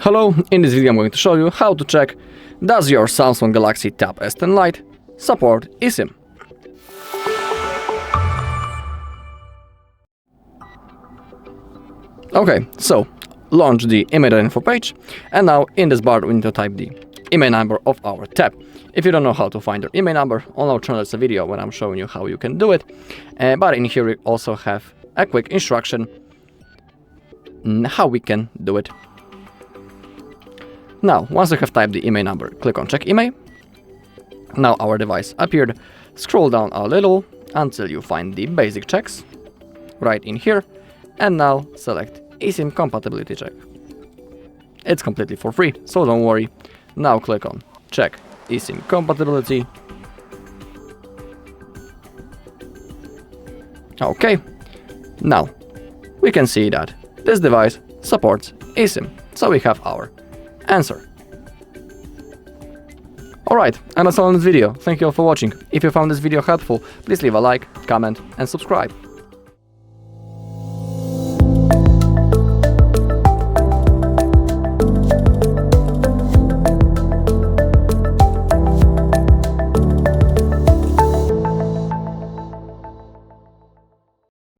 Hello, in this video I'm going to show you how to check does your Samsung Galaxy Tab S10 Lite support eSIM. Okay, so launch the IMEI info page, and now in this bar we need to type the IMEI number of our tab. If you don't know how to find your IMEI number, on our channel there's a video when I'm showing you how you can do it, but in here we also have a quick instruction how we can do it. Now, once you have typed the IMEI number, click on Check IMEI. Now our device appeared. Scroll down a little until you find the basic checks right in here, and now select eSIM compatibility check. It's completely for free, so don't worry. Now click on Check eSIM compatibility. Okay, now we can see that this device supports eSIM, so we have our answer. Alright, and that's all in this video. Thank you all for watching. If you found this video helpful, please leave a like, comment and subscribe.